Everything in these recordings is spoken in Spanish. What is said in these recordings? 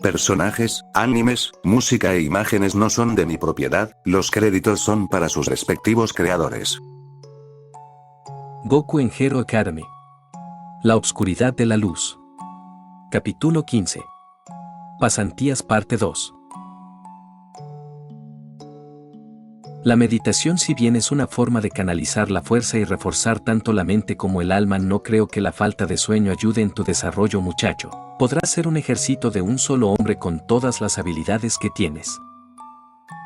Personajes, animes, música e imágenes no son de mi propiedad, los créditos son para sus respectivos creadores. Goku en Hero Academy. La obscuridad de la luz. Capítulo 15. Pasantías parte 2. La meditación, si bien es una forma de canalizar la fuerza y reforzar tanto la mente como el alma, no creo que la falta de sueño ayude en tu desarrollo, muchacho. Podrás ser un ejército de un solo hombre con todas las habilidades que tienes.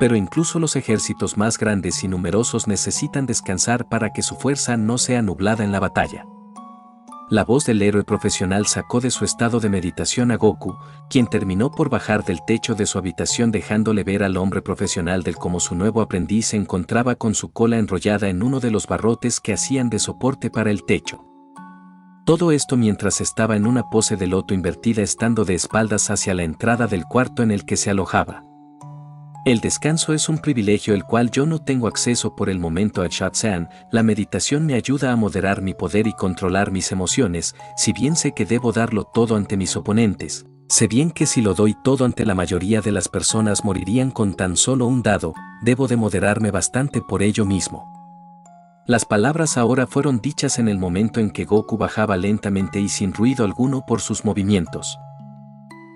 Pero incluso los ejércitos más grandes y numerosos necesitan descansar para que su fuerza no sea nublada en la batalla. La voz del héroe profesional sacó de su estado de meditación a Goku, quien terminó por bajar del techo de su habitación dejándole ver al hombre profesional del cómo su nuevo aprendiz se encontraba con su cola enrollada en uno de los barrotes que hacían de soporte para el techo. Todo esto mientras estaba en una pose de loto invertida, estando de espaldas hacia la entrada del cuarto en el que se alojaba. El descanso es un privilegio el cual yo no tengo acceso por el momento a Shatsan. La meditación me ayuda a moderar mi poder y controlar mis emociones, si bien sé que debo darlo todo ante mis oponentes. Sé bien que si lo doy todo ante la mayoría de las personas morirían con tan solo un dado, debo de moderarme bastante por ello mismo. Las palabras ahora fueron dichas en el momento en que Goku bajaba lentamente y sin ruido alguno por sus movimientos,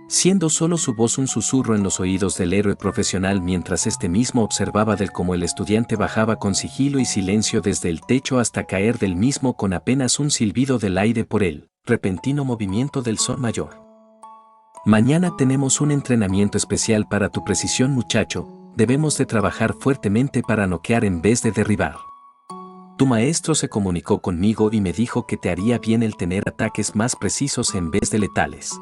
siendo solo su voz un susurro en los oídos del héroe profesional mientras este mismo observaba del cómo el estudiante bajaba con sigilo y silencio desde el techo hasta caer del mismo con apenas un silbido del aire por el repentino movimiento del sol mayor. Mañana tenemos un entrenamiento especial para tu precisión, muchacho, debemos de trabajar fuertemente para noquear en vez de derribar. Tu maestro se comunicó conmigo y me dijo que te haría bien el tener ataques más precisos en vez de letales.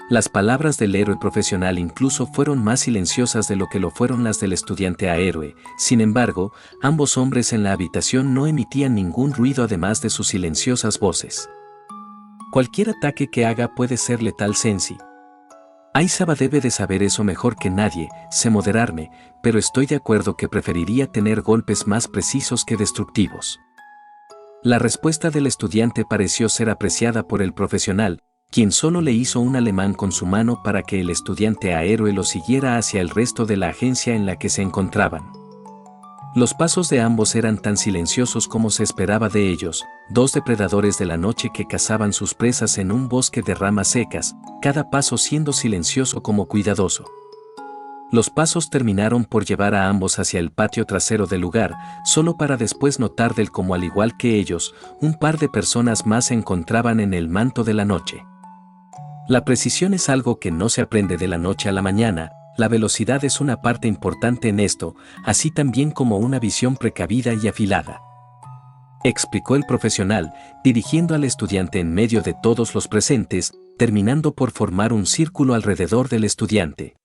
Las palabras del héroe profesional incluso fueron más silenciosas de lo que lo fueron las del estudiante a héroe. Sin embargo, ambos hombres en la habitación no emitían ningún ruido además de sus silenciosas voces. Cualquier ataque que haga puede ser letal, Sensi. Aizawa debe de saber eso mejor que nadie. Sé moderarme, pero estoy de acuerdo que preferiría tener golpes más precisos que destructivos. La respuesta del estudiante pareció ser apreciada por el profesional, quien solo le hizo un alemán con su mano para que el estudiante a héroe lo siguiera hacia el resto de la agencia en la que se encontraban. Los pasos de ambos eran tan silenciosos como se esperaba de ellos, dos depredadores de la noche que cazaban sus presas en un bosque de ramas secas, cada paso siendo silencioso como cuidadoso. Los pasos terminaron por llevar a ambos hacia el patio trasero del lugar, solo para después notar del cómo, al igual que ellos, un par de personas más se encontraban en el manto de la noche. La precisión es algo que no se aprende de la noche a la mañana, la velocidad es una parte importante en esto, así también como una visión precavida y afilada, explicó el profesional, dirigiendo al estudiante en medio de todos los presentes, terminando por formar un círculo alrededor del estudiante.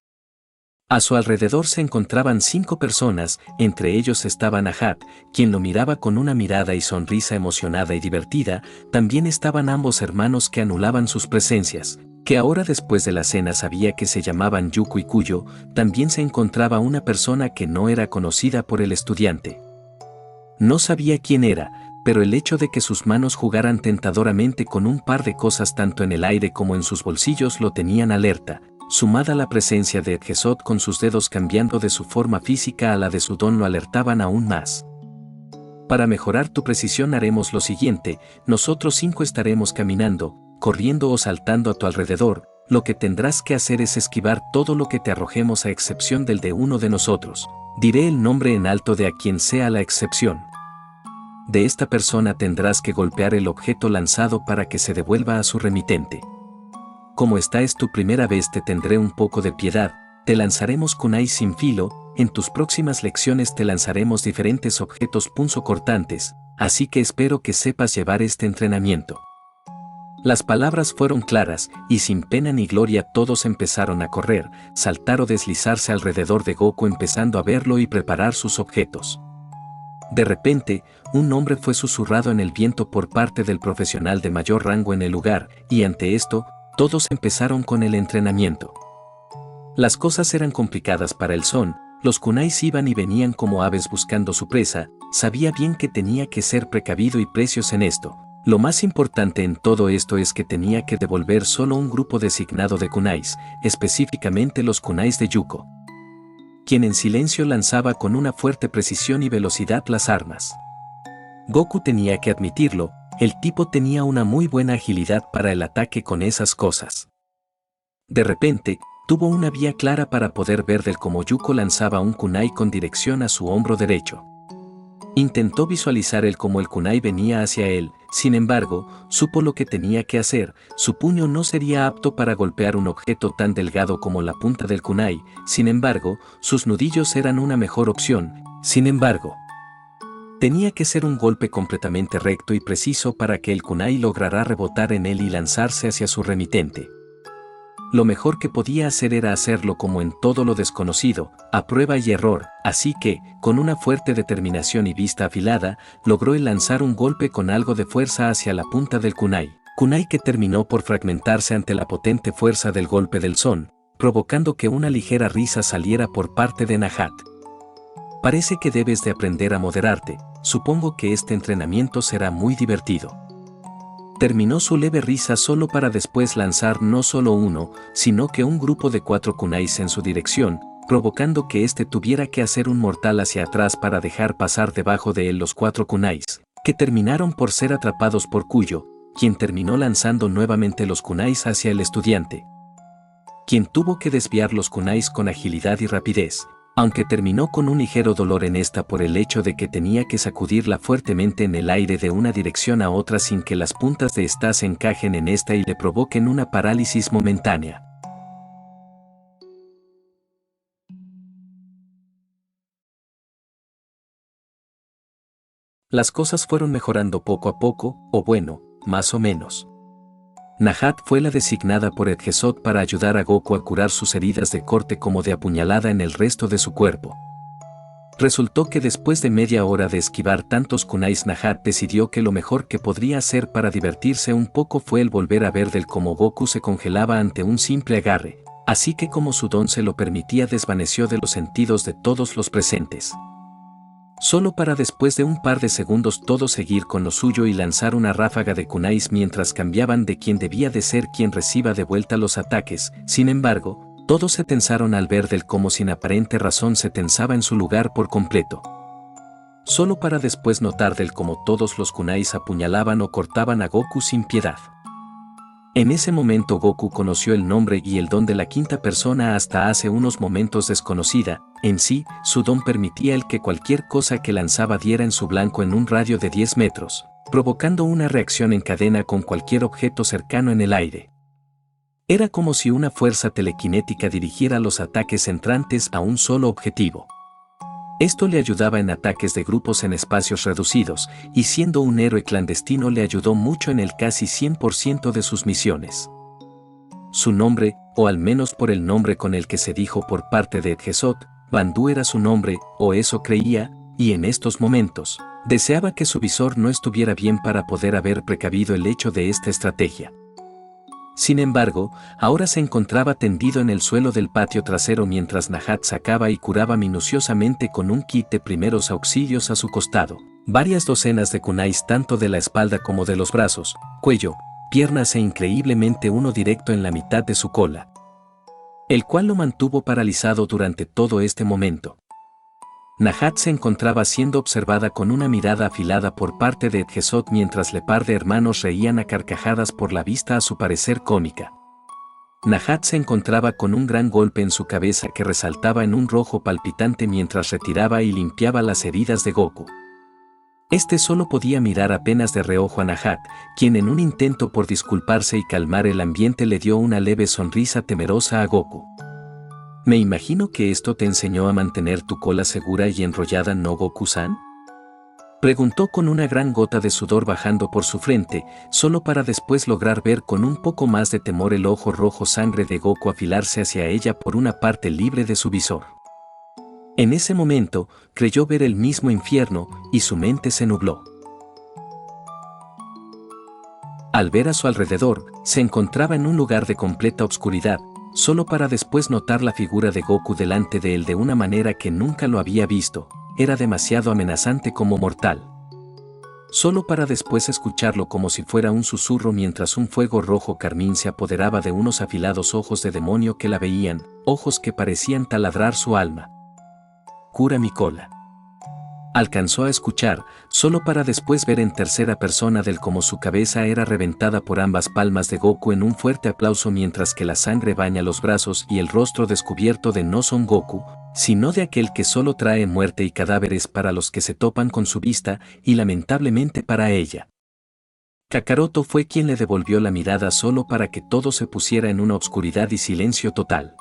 A su alrededor se encontraban 5 personas, entre ellos estaba Nahat, quien lo miraba con una mirada y sonrisa emocionada y divertida. También estaban ambos hermanos que anulaban sus presencias, que ahora después de la cena sabía que se llamaban Yuko y Kuyo. También se encontraba una persona que no era conocida por el estudiante. No sabía quién era, pero el hecho de que sus manos jugaran tentadoramente con un par de cosas tanto en el aire como en sus bolsillos lo tenían alerta, sumada la presencia de Edgesot con sus dedos cambiando de su forma física a la de su don lo alertaban aún más. Para mejorar tu precisión haremos lo siguiente, nosotros 5 estaremos caminando, corriendo o saltando a tu alrededor, lo que tendrás que hacer es esquivar todo lo que te arrojemos a excepción del de uno de nosotros. Diré el nombre en alto de a quien sea la excepción. De esta persona tendrás que golpear el objeto lanzado para que se devuelva a su remitente. Como esta es tu primera vez, te tendré un poco de piedad, te lanzaremos kunai sin filo, en tus próximas lecciones te lanzaremos diferentes objetos punzocortantes, así que espero que sepas llevar este entrenamiento. Las palabras fueron claras, y sin pena ni gloria todos empezaron a correr, saltar o deslizarse alrededor de Goku empezando a verlo y preparar sus objetos. De repente, un nombre fue susurrado en el viento por parte del profesional de mayor rango en el lugar, y ante esto, todos empezaron con el entrenamiento. Las cosas eran complicadas para el Son, los kunais iban y venían como aves buscando su presa, sabía bien que tenía que ser precavido y precios en esto, Lo más importante en todo esto es que tenía que devolver solo un grupo designado de kunais, específicamente los kunais de Yuko, quien en silencio lanzaba con una fuerte precisión y velocidad las armas. Goku tenía que admitirlo, el tipo tenía una muy buena agilidad para el ataque con esas cosas. De repente, tuvo una vía clara para poder ver del cómo Yuko lanzaba un kunai con dirección a su hombro derecho. Intentó visualizar el cómo el kunai venía hacia él, sin embargo, supo lo que tenía que hacer, su puño no sería apto para golpear un objeto tan delgado como la punta del kunai, sin embargo, sus nudillos eran una mejor opción, sin embargo. Tenía que ser un golpe completamente recto y preciso para que el kunai lograra rebotar en él y lanzarse hacia su remitente. Lo mejor que podía hacer era hacerlo como en todo lo desconocido, a prueba y error, así que, con una fuerte determinación y vista afilada, logró el lanzar un golpe con algo de fuerza hacia la punta del kunai que terminó por fragmentarse ante la potente fuerza del golpe del son, provocando que una ligera risa saliera por parte de Nahat. Parece que debes de aprender a moderarte, supongo que este entrenamiento será muy divertido. Terminó su leve risa solo para después lanzar no solo uno, sino que un grupo de 4 kunais en su dirección, provocando que éste tuviera que hacer un mortal hacia atrás para dejar pasar debajo de él los 4 kunais, que terminaron por ser atrapados por Kuyo, quien terminó lanzando nuevamente los kunais hacia el estudiante, quien tuvo que desviar los kunais con agilidad y rapidez, aunque terminó con un ligero dolor en esta por el hecho de que tenía que sacudirla fuertemente en el aire de una dirección a otra sin que las puntas de esta se encajen en esta y le provoquen una parálisis momentánea. Las cosas fueron mejorando poco a poco, o bueno, más o menos. Nahat fue la designada por Edgesot para ayudar a Goku a curar sus heridas de corte como de apuñalada en el resto de su cuerpo. Resultó que después de media hora de esquivar tantos kunais, Nahat decidió que lo mejor que podría hacer para divertirse un poco fue el volver a ver del cómo Goku se congelaba ante un simple agarre, así que como su don se lo permitía desvaneció de los sentidos de todos los presentes. Solo para después de un par de segundos todo seguir con lo suyo y lanzar una ráfaga de kunais mientras cambiaban de quién debía de ser quien reciba de vuelta los ataques. Sin embargo, todos se tensaron al ver del cómo sin aparente razón se tensaba en su lugar por completo. Solo para después notar del cómo todos los kunais apuñalaban o cortaban a Goku sin piedad. En ese momento Goku conoció el nombre y el don de la quinta persona hasta hace unos momentos desconocida. En sí, su don permitía el que cualquier cosa que lanzaba diera en su blanco en un radio de 10 metros, provocando una reacción en cadena con cualquier objeto cercano en el aire. Era como si una fuerza telequinética dirigiera los ataques entrantes a un solo objetivo. Esto le ayudaba en ataques de grupos en espacios reducidos, y siendo un héroe clandestino le ayudó mucho en el casi 100% de sus misiones. Su nombre, o al menos por el nombre con el que se dijo por parte de Edgesot, Bandu era su nombre, o eso creía, y en estos momentos, deseaba que su visor no estuviera bien para poder haber precavido el hecho de esta estrategia. Sin embargo, ahora se encontraba tendido en el suelo del patio trasero mientras Nahat sacaba y curaba minuciosamente con un kit de primeros auxilios a su costado varias docenas de kunais tanto de la espalda como de los brazos, cuello, piernas e increíblemente uno directo en la mitad de su cola, el cual lo mantuvo paralizado durante todo este momento. Nahat se encontraba siendo observada con una mirada afilada por parte de Edgesot mientras le par de hermanos reían a carcajadas por la vista a su parecer cómica. Nahat se encontraba con un gran golpe en su cabeza que resaltaba en un rojo palpitante mientras retiraba y limpiaba las heridas de Goku. Este solo podía mirar apenas de reojo a Nahat, quien en un intento por disculparse y calmar el ambiente le dio una leve sonrisa temerosa a Goku. Me imagino que esto te enseñó a mantener tu cola segura y enrollada, ¿no, Goku-san? Preguntó con una gran gota de sudor bajando por su frente, solo para después lograr ver con un poco más de temor el ojo rojo sangre de Goku afilarse hacia ella por una parte libre de su visor. En ese momento, creyó ver el mismo infierno, y su mente se nubló. Al ver a su alrededor, se encontraba en un lugar de completa oscuridad, solo para después notar la figura de Goku delante de él de una manera que nunca lo había visto. Era demasiado amenazante como mortal. solo para después escucharlo como si fuera un susurro mientras un fuego rojo carmín se apoderaba de unos afilados ojos de demonio que la veían, ojos que parecían taladrar su alma. «Cura mi cola». Alcanzó a escuchar, solo para después ver en tercera persona del cómo su cabeza era reventada por ambas palmas de Goku en un fuerte aplauso mientras que la sangre baña los brazos y el rostro descubierto de no Son Goku, sino de aquel que solo trae muerte y cadáveres para los que se topan con su vista y lamentablemente para ella. Kakaroto fue quien le devolvió la mirada solo para que todo se pusiera en una obscuridad y silencio total.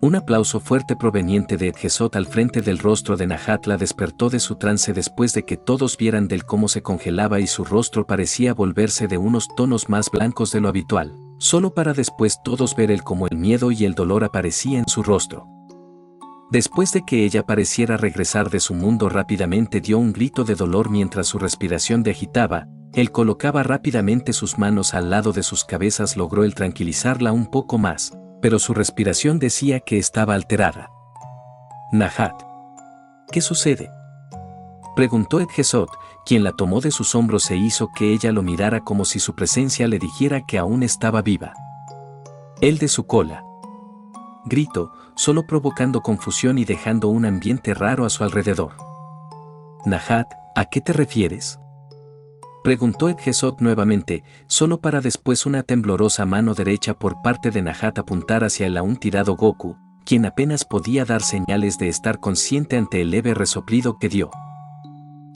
Un aplauso fuerte proveniente de Edgesot al frente del rostro de Nahat la despertó de su trance después de que todos vieran del cómo se congelaba y su rostro parecía volverse de unos tonos más blancos de lo habitual, solo para después todos ver el cómo el miedo y el dolor aparecía en su rostro. Después de que ella pareciera regresar de su mundo rápidamente dio un grito de dolor mientras su respiración de agitaba, él colocaba rápidamente sus manos al lado de sus cabezas logró el tranquilizarla un poco más, pero su respiración decía que estaba alterada. «Nahat, ¿qué sucede?», preguntó Edgesot, quien la tomó de sus hombros e hizo que ella lo mirara como si su presencia le dijera que aún estaba viva. «El de su cola», gritó, solo provocando confusión y dejando un ambiente raro a su alrededor. «Nahat, ¿a qué te refieres?», preguntó Edgesot nuevamente, solo para después una temblorosa mano derecha por parte de Nahat apuntar hacia el aún tirado Goku, quien apenas podía dar señales de estar consciente ante el leve resoplido que dio.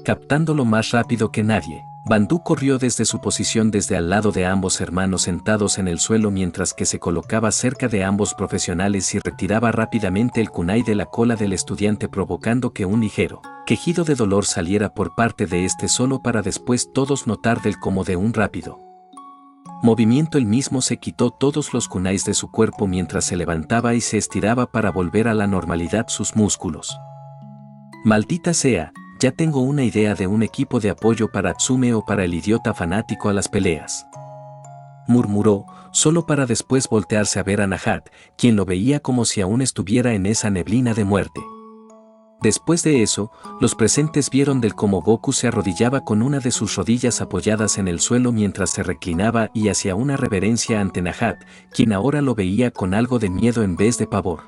Captándolo más rápido que nadie, Bandú corrió desde su posición desde al lado de ambos hermanos sentados en el suelo mientras que se colocaba cerca de ambos profesionales y retiraba rápidamente el kunai de la cola del estudiante provocando que un ligero quejido de dolor saliera por parte de este solo para después todos notar del como de un rápido movimiento él mismo se quitó todos los kunais de su cuerpo mientras se levantaba y se estiraba para volver a la normalidad sus músculos. «Maldita sea, ya tengo una idea de un equipo de apoyo para Tsume o para el idiota fanático a las peleas», murmuró, solo para después voltearse a ver a Nahat, quien lo veía como si aún estuviera en esa neblina de muerte. Después de eso, los presentes vieron del cómo Goku se arrodillaba con una de sus rodillas apoyadas en el suelo mientras se reclinaba y hacía una reverencia ante Nahat, quien ahora lo veía con algo de miedo en vez de pavor.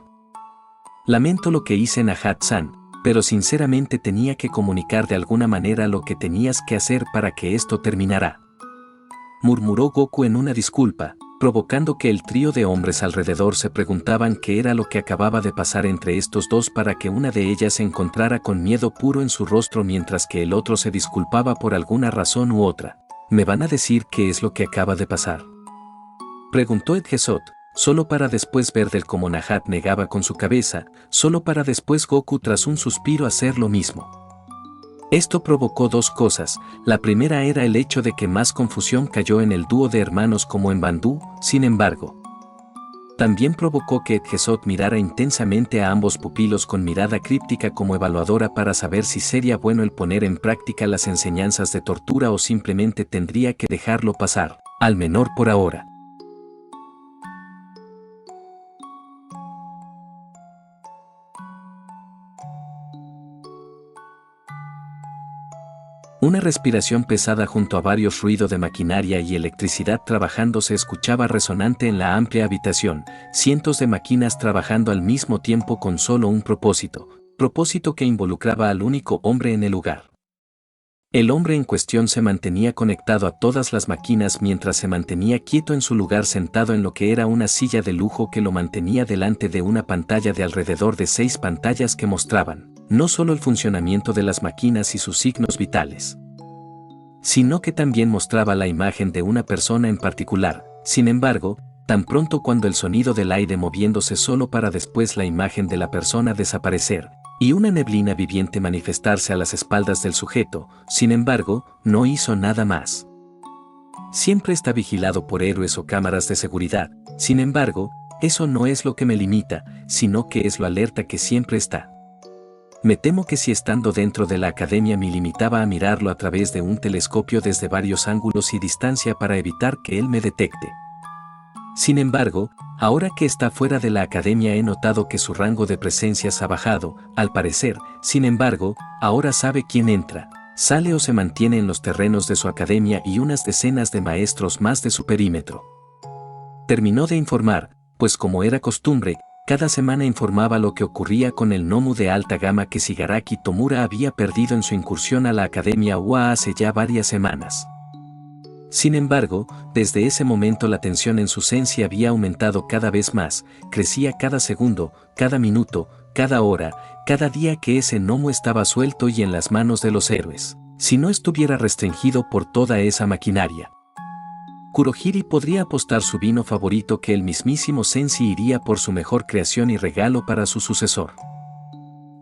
«Lamento lo que hice, Nahat-san, pero sinceramente tenía que comunicar de alguna manera lo que tenías que hacer para que esto terminara», murmuró Goku en una disculpa, provocando que el trío de hombres alrededor se preguntaban qué era lo que acababa de pasar entre estos dos para que una de ellas se encontrara con miedo puro en su rostro mientras que el otro se disculpaba por alguna razón u otra. «¿Me van a decir qué es lo que acaba de pasar?», preguntó Edgesot, solo para después ver del cómo Nahat negaba con su cabeza, solo para después Goku tras un suspiro hacer lo mismo. Esto provocó dos cosas, la primera era el hecho de que más confusión cayó en el dúo de hermanos como en Bandú, sin embargo. También provocó que Edgesot mirara intensamente a ambos pupilos con mirada críptica como evaluadora para saber si sería bueno el poner en práctica las enseñanzas de tortura o simplemente tendría que dejarlo pasar, al menor por ahora. Una respiración pesada junto a varios ruidos de maquinaria y electricidad trabajando se escuchaba resonante en la amplia habitación, cientos de máquinas trabajando al mismo tiempo con solo un propósito que involucraba al único hombre en el lugar. El hombre en cuestión se mantenía conectado a todas las máquinas mientras se mantenía quieto en su lugar sentado en lo que era una silla de lujo que lo mantenía delante de una pantalla de alrededor de 6 pantallas que mostraban no solo el funcionamiento de las máquinas y sus signos vitales, sino que también mostraba la imagen de una persona en particular. Sin embargo, tan pronto cuando el sonido del aire moviéndose solo para después la imagen de la persona desaparecer, y una neblina viviente manifestarse a las espaldas del sujeto, sin embargo, no hizo nada más. Siempre está vigilado por héroes o cámaras de seguridad, sin embargo, eso no es lo que me limita, sino que es lo alerta que siempre está. Me temo que si estando dentro de la academia me limitaba a mirarlo a través de un telescopio desde varios ángulos y distancia para evitar que él me detecte. Sin embargo, Ahora que está fuera de la academia he notado que su rango de presencias ha bajado, al parecer. Sin embargo, ahora sabe quién entra, sale o se mantiene en los terrenos de su academia y unas decenas de maestros más de su perímetro. Terminó de informar, pues como era costumbre, cada semana informaba lo que ocurría con el Nomu de alta gama que Shigaraki Tomura había perdido en su incursión a la Academia UA hace ya varias semanas. Sin embargo, desde ese momento la tensión en su sensei había aumentado cada vez más, crecía cada segundo, cada minuto, cada hora, cada día que ese Nomu estaba suelto y en las manos de los héroes, si no estuviera restringido por toda esa maquinaria. Kurohiri podría apostar su vino favorito que el mismísimo sensei iría por su mejor creación y regalo para su sucesor.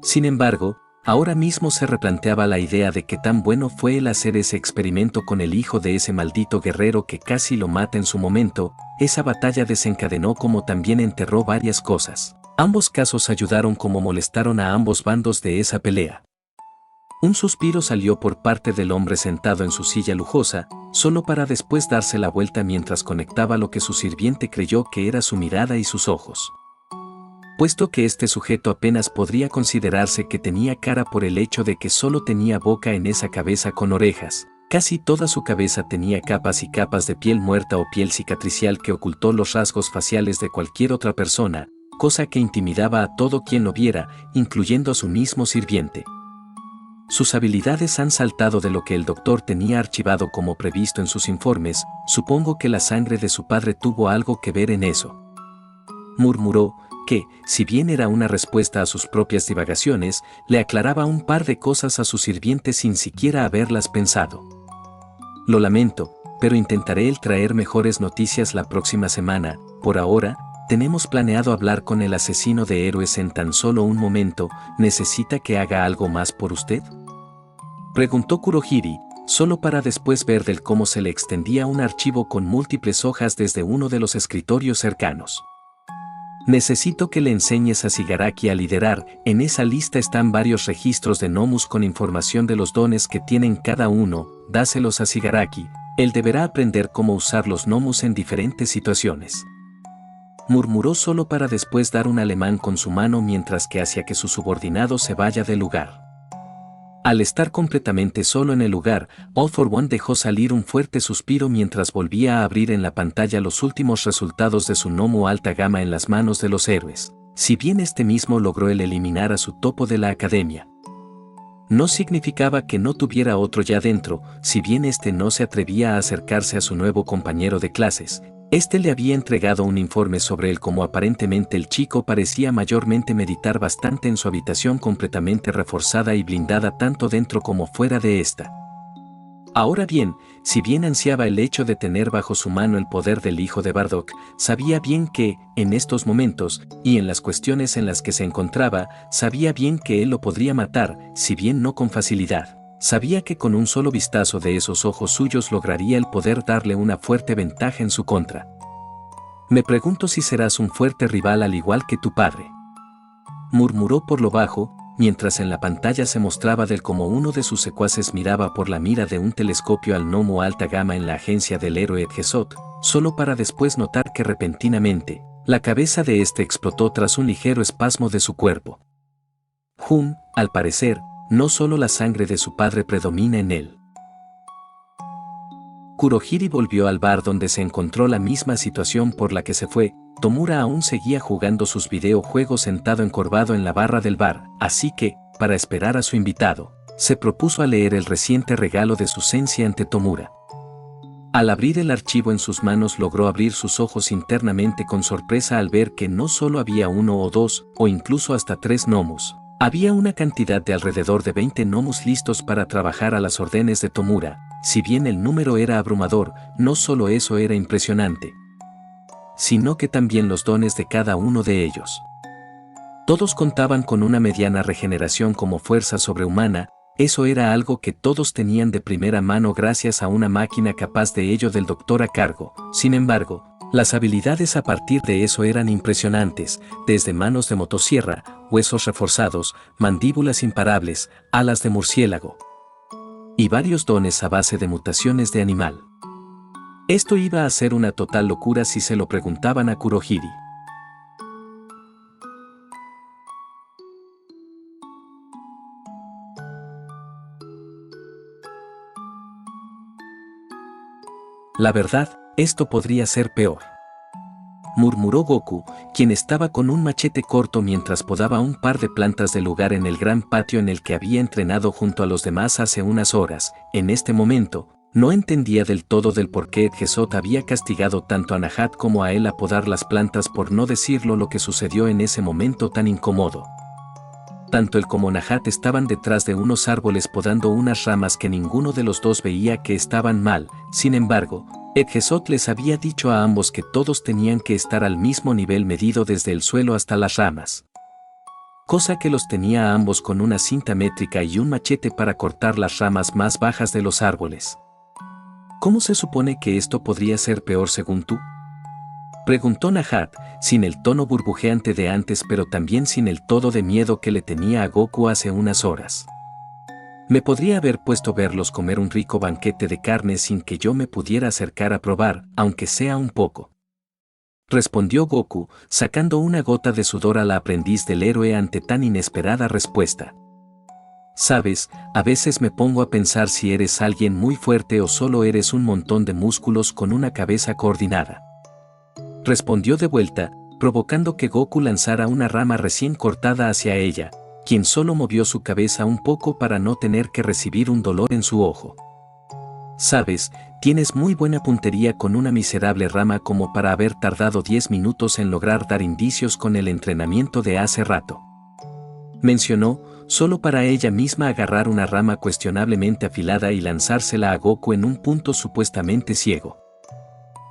Sin embargo, ahora mismo se replanteaba la idea de que tan bueno fue el hacer ese experimento con el hijo de ese maldito guerrero que casi lo mata en su momento. Esa batalla desencadenó como también enterró varias cosas. Ambos casos ayudaron como molestaron a ambos bandos de esa pelea. Un suspiro salió por parte del hombre sentado en su silla lujosa, solo para después darse la vuelta mientras conectaba lo que su sirviente creyó que era su mirada y sus ojos. Puesto que este sujeto apenas podría considerarse que tenía cara por el hecho de que solo tenía boca en esa cabeza con orejas, casi toda su cabeza tenía capas y capas de piel muerta o piel cicatricial que ocultó los rasgos faciales de cualquier otra persona, cosa que intimidaba a todo quien lo viera, incluyendo a su mismo sirviente. Sus habilidades han saltado de lo que el doctor tenía archivado como previsto en sus informes. Supongo que la sangre de su padre tuvo algo que ver en eso. Murmuró, que, si bien era una respuesta a sus propias divagaciones, le aclaraba un par de cosas a su sirviente sin siquiera haberlas pensado. Lo lamento, pero intentaré el traer mejores noticias la próxima semana. Por ahora, tenemos planeado hablar con el asesino de héroes en tan solo un momento. ¿Necesita que haga algo más por usted?, preguntó Kurohiri, solo para después ver del cómo se le extendía un archivo con múltiples hojas desde uno de los escritorios cercanos. Necesito que le enseñes a Shigaraki a liderar. En esa lista están varios registros de Nomus con información de los dones que tienen cada uno. Dáselos a Shigaraki. Él deberá aprender cómo usar los Nomus en diferentes situaciones. Murmuró solo para después dar un alemán con su mano mientras que hacía que su subordinado se vaya del lugar. Al estar completamente solo en el lugar, All for One dejó salir un fuerte suspiro mientras volvía a abrir en la pantalla los últimos resultados de su Nomu alta gama en las manos de los héroes. Si bien este mismo logró el eliminar a su topo de la academia, no significaba que no tuviera otro ya dentro. Si bien este no se atrevía a acercarse a su nuevo compañero de clases, este le había entregado un informe sobre él. Como aparentemente el chico parecía mayormente meditar bastante en su habitación completamente reforzada y blindada tanto dentro como fuera de esta. Ahora bien, si bien ansiaba el hecho de tener bajo su mano el poder del hijo de Bardock, sabía bien que, en estos momentos, y en las cuestiones en las que se encontraba, sabía bien que él lo podría matar, si bien no con facilidad. Sabía que con un solo vistazo de esos ojos suyos lograría el poder darle una fuerte ventaja en su contra. Me pregunto si serás un fuerte rival al igual que tu padre, murmuró por lo bajo, mientras en la pantalla se mostraba del cómo uno de sus secuaces miraba por la mira de un telescopio al Nomu alta gama en la agencia del héroe Edgesot, solo para después notar que repentinamente, la cabeza de este explotó tras un ligero espasmo de su cuerpo. Al parecer, no solo la sangre de su padre predomina en él. Kurohiri volvió al bar donde se encontró la misma situación por la que se fue. Tomura aún seguía jugando sus videojuegos sentado encorvado en la barra del bar, así que, para esperar a su invitado, se propuso a leer el reciente regalo de su sensei ante Tomura. Al abrir el archivo en sus manos logró abrir sus ojos internamente con sorpresa al ver que no solo había uno o dos, o incluso hasta 3 Nomus. Había una cantidad de alrededor de 20 Nomus listos para trabajar a las órdenes de Tomura. Si bien el número era abrumador, no solo eso era impresionante, sino que también los dones de cada uno de ellos. Todos contaban con una mediana regeneración como fuerza sobrehumana. Eso era algo que todos tenían de primera mano gracias a una máquina capaz de ello del doctor a cargo. Sin embargo, las habilidades a partir de eso eran impresionantes, desde manos de motosierra, huesos reforzados, mandíbulas imparables, alas de murciélago y varios dones a base de mutaciones de animal. Esto iba a ser una total locura si se lo preguntaban a Kurohiri. La verdad, esto podría ser peor, murmuró Goku, quien estaba con un machete corto mientras podaba un par de plantas del lugar en el gran patio en el que había entrenado junto a los demás hace unas horas. En este momento, no entendía del todo del por qué Edgesot había castigado tanto a Nahat como a él a podar las plantas, por no decirlo lo que sucedió en ese momento tan incómodo. Tanto él como Nahat estaban detrás de unos árboles podando unas ramas que ninguno de los dos veía que estaban mal. Sin embargo, Edgesot les había dicho a ambos que todos tenían que estar al mismo nivel medido desde el suelo hasta las ramas, cosa que los tenía a ambos con una cinta métrica y un machete para cortar las ramas más bajas de los árboles. ¿Cómo se supone que esto podría ser peor según tú?, preguntó Nahat, sin el tono burbujeante de antes pero también sin el tono de miedo que le tenía a Goku hace unas horas. Me podría haber puesto a verlos comer un rico banquete de carne sin que yo me pudiera acercar a probar, aunque sea un poco, respondió Goku, sacando una gota de sudor a la aprendiz del héroe ante tan inesperada respuesta. Sabes, a veces me pongo a pensar si eres alguien muy fuerte o solo eres un montón de músculos con una cabeza coordinada, respondió de vuelta, provocando que Goku lanzara una rama recién cortada hacia ella, quien solo movió su cabeza un poco para no tener que recibir un dolor en su ojo. Sabes, tienes muy buena puntería con una miserable rama como para haber tardado 10 minutos en lograr dar indicios con el entrenamiento de hace rato, mencionó, solo para ella misma agarrar una rama cuestionablemente afilada y lanzársela a Goku en un punto supuestamente ciego.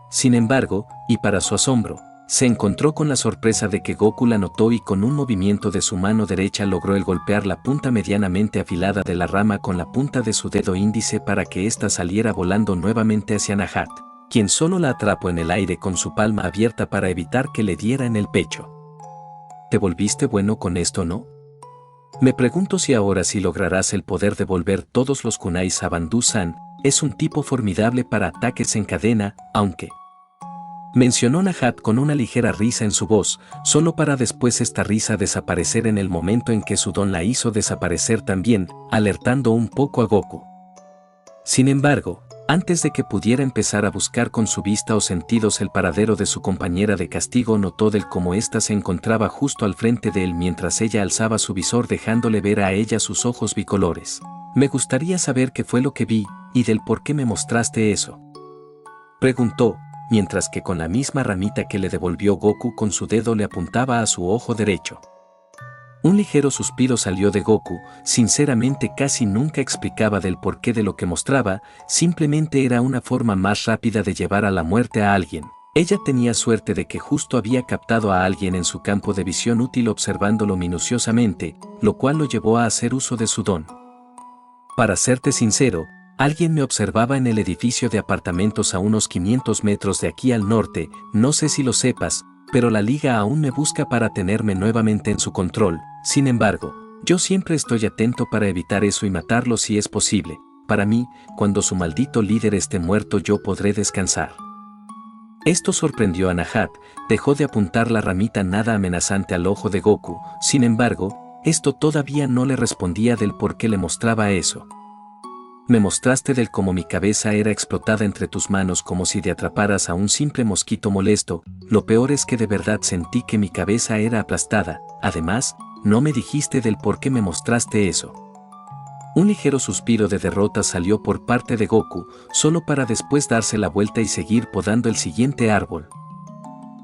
Sin embargo, y para su asombro, se encontró con la sorpresa de que Goku la notó y con un movimiento de su mano derecha logró golpear la punta medianamente afilada de la rama con la punta de su dedo índice para que ésta saliera volando nuevamente hacia Nahat, quien solo la atrapó en el aire con su palma abierta para evitar que le diera en el pecho. ¿Te volviste bueno con esto, no? Me pregunto si ahora sí lograrás el poder de volver todos los kunais a Bandu-san. Es un tipo formidable para ataques en cadena, aunque, mencionó Nahat con una ligera risa en su voz, solo para después esta risa desaparecer en el momento en que su don la hizo desaparecer también, alertando un poco a Goku. Sin embargo, antes de que pudiera empezar a buscar con su vista o sentidos el paradero de su compañera de castigo, notó del cómo ésta se encontraba justo al frente de él mientras ella alzaba su visor dejándole ver a ella sus ojos bicolores. Me gustaría saber qué fue lo que vi, y del por qué me mostraste eso, preguntó, mientras que con la misma ramita que le devolvió Goku con su dedo le apuntaba a su ojo derecho. Un ligero suspiro salió de Goku, sinceramente casi nunca explicaba del porqué de lo que mostraba, simplemente era una forma más rápida de llevar a la muerte a alguien. Ella tenía suerte de que justo había captado a alguien en su campo de visión útil observándolo minuciosamente, lo cual lo llevó a hacer uso de su don. Para serte sincero, alguien me observaba en el edificio de apartamentos a unos 500 metros de aquí al norte, no sé si lo sepas, pero la liga aún me busca para tenerme nuevamente en su control. Sin embargo, yo siempre estoy atento para evitar eso y matarlo si es posible. Para mí, cuando su maldito líder esté muerto yo podré descansar. Esto sorprendió a Nahat, dejó de apuntar la ramita nada amenazante al ojo de Goku, sin embargo, esto todavía no le respondía del por qué le mostraba eso. Me mostraste del cómo mi cabeza era explotada entre tus manos como si te atraparas a un simple mosquito molesto. Lo peor es que de verdad sentí que mi cabeza era aplastada. Además, no me dijiste del por qué me mostraste eso. Un ligero suspiro de derrota salió por parte de Goku, solo para después darse la vuelta y seguir podando el siguiente árbol.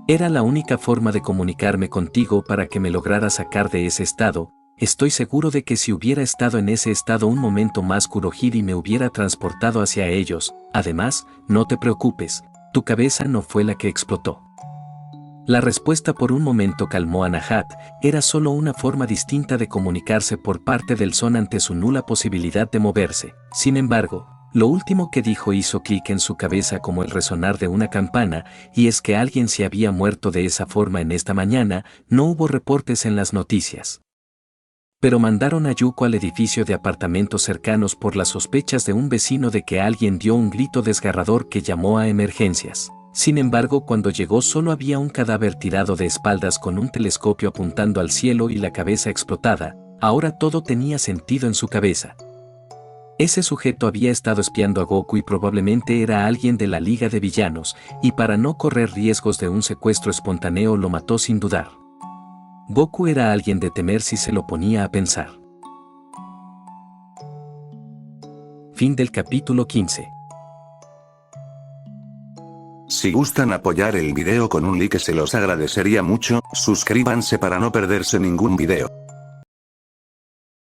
Era la única forma de comunicarme contigo para que me lograra sacar de ese estado. Estoy seguro de que si hubiera estado en ese estado un momento más Kurohiri me hubiera transportado hacia ellos. Además, no te preocupes, tu cabeza no fue la que explotó. La respuesta por un momento calmó a Nahat, era solo una forma distinta de comunicarse por parte del son ante su nula posibilidad de moverse. Sin embargo, lo último que dijo hizo clic en su cabeza como el resonar de una campana, y es que alguien se había muerto de esa forma en esta mañana. No hubo reportes en las noticias, pero mandaron a Yuko al edificio de apartamentos cercanos por las sospechas de un vecino de que alguien dio un grito desgarrador que llamó a emergencias. Sin embargo, cuando llegó solo había un cadáver tirado de espaldas con un telescopio apuntando al cielo y la cabeza explotada. Ahora todo tenía sentido en su cabeza. Ese sujeto había estado espiando a Goku y probablemente era alguien de la Liga de Villanos, y para no correr riesgos de un secuestro espontáneo lo mató sin dudar. Goku era alguien de temer si se lo ponía a pensar. Fin del capítulo 15. Si gustan apoyar el video con un like se los agradecería mucho, suscríbanse para no perderse ningún video.